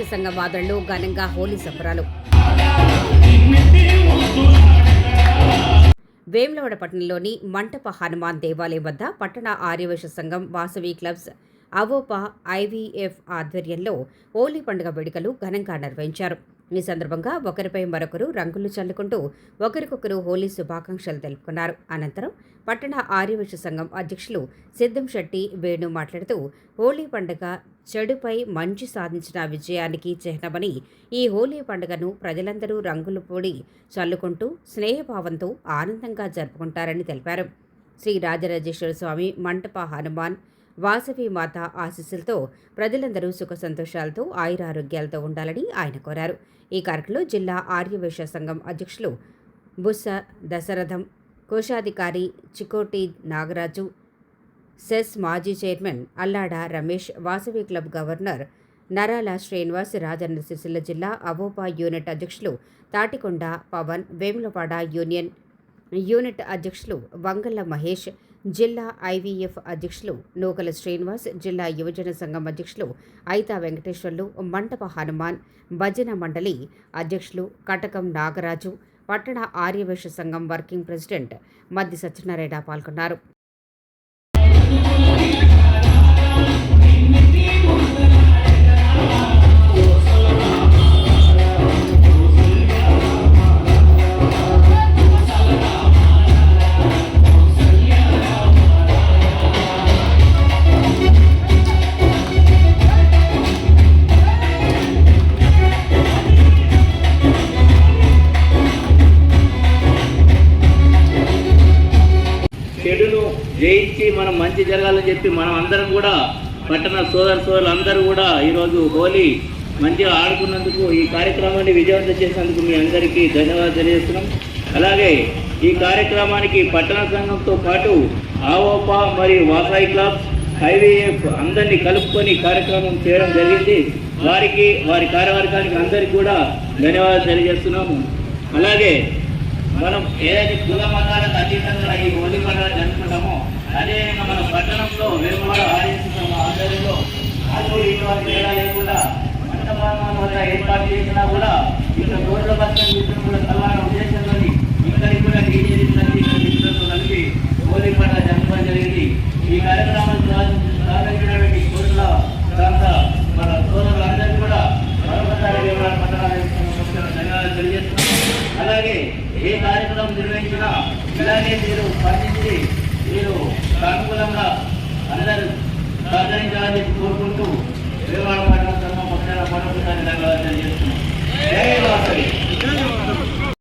ఆర్యవైశ్య సంఘం ఆధ్వర్యంలో ఘనంగా హోలీ సంబరాలు. వేములవాడ పట్టణంలోని మంటప హనుమాన్ దేవాలయం వద్ద పట్టణ ఆర్యవైశ్య సంఘం వాసవి క్లబ్స్ అవోపా ఐవీఎఫ్ ఆధ్వర్యంలో హోలీ పండుగ వేడుకలు ఘనంగా నిర్వహించారు. ఈ సందర్భంగా ఒకరిపై మరొకరు రంగులు చల్లుకుంటూ ఒకరికొకరు హోలీ శుభాకాంక్షలు తెలుపుకున్నారు. అనంతరం పట్టణ ఆర్యవైశ్య సంఘం అధ్యక్షులు సిద్ధం శెట్టి వేణు మాట్లాడుతూ హోలీ పండుగ చెడుపై మంచి సాధించిన విజయానికి చిహ్నమని ఈ హోలీ పండుగను ప్రజలందరూ రంగుల పొడి చల్లుకుంటూ స్నేహభావంతో ఆనందంగా జరుపుకుంటారని తెలిపారు. శ్రీ రాజరాజేశ్వర స్వామి మంటప హనుమాన్ వాసవి మాత ఆశీస్సులతో ప్రజలందరూ సుఖ సంతోషాలతో ఆయురారోగ్యాలతో ఉండాలని ఆయన కోరారు. ఈ కార్యక్రమంలో జిల్లా ఆర్యవైశ్య సంఘం అధ్యక్షులు బుస్స దశరథం, కోశాధికారి చికోటి నాగరాజు, సెస్ మాజీ chairman Allada Ramesh, Vasavi club governor నరాల శ్రీనివాస్, రాజన్న సిరిసిల్ల జిల్లా అవోపా యూనిట్ అధ్యక్షులు తాటికొండ పవన్, వేములవాడ యూనిట్ అధ్యక్షులు వంగల్ల మహేష్, జిల్లా ఐవీఎఫ్ అధ్యక్షులు నూకల శ్రీనివాస్, జిల్లా యువజన సంఘం అధ్యక్షులు ఐతా వెంకటేశ్వర్లు, మంటప హనుమాన్ భజన మండలి అధ్యక్షులు కటకం నాగరాజు, పట్టణ ఆర్యవైశ్య సంఘం వర్కింగ్ ప్రెసిడెంట్ మద్ది సత్యనారాయణ పాల్గొన్నారు. చెడును జయించి మనం మంచి జరగాలని చెప్పి మనం అందరం కూడా పట్టణ సోదరులు అందరూ కూడా ఈరోజు హోలీ మంచిగా ఆడుకున్నందుకు, ఈ కార్యక్రమాన్ని విజయవంతం చేసినందుకు మీ అందరికీ ధన్యవాదాలు తెలియజేస్తున్నాం. అలాగే ఈ కార్యక్రమానికి పట్టణ సంఘంతో పాటు ఆవోపా మరియు వాసాయి క్లబ్స్ ఐవీఎఫ్ అందరినీ కలుపుకొని కార్యక్రమం చేయడం జరిగింది. వారికి వారి కార్యవర్గానికి అందరికీ కూడా ధన్యవాదాలు తెలియజేస్తున్నాము. అలాగే మనం ఏదైతే కుల మతాలకు అతీతంగా ఈ హోలీ పండుగ జరుపుకుంటామో అదేవిధంగా మన పట్టణంలో వేములవాడ ఆర్యవైశ్య ఆధ్వర్యంలో అటు ఇటువంటి తేడా లేకుండా మంటపాల వద్ద ఏర్పాటు చేసినా కూడా ఇక్కడ రోడ్ల పక్కన కూడా కలవాల ఉద్దేశంతో ఇక్కడికి కూడా డీజే మిత్రులతో కలిపి హోలీ పండుగ జరుపుకోవడం జరిగింది. ఈ కార్యక్రమాన్ని ప్రారంభించినటువంటి కోట్ల ప్రాంత మన సోదరులందరికీ కూడా మరొకసారి వేములవాడ పట్టణాలు ధన్యవాదాలు తెలియజేస్తున్నాం. అలాగే ఏ కార్యక్రమం నిర్వహించినా ఇలాగే మీరు స్పందించి మీరు అనుకూలంగా అందరూ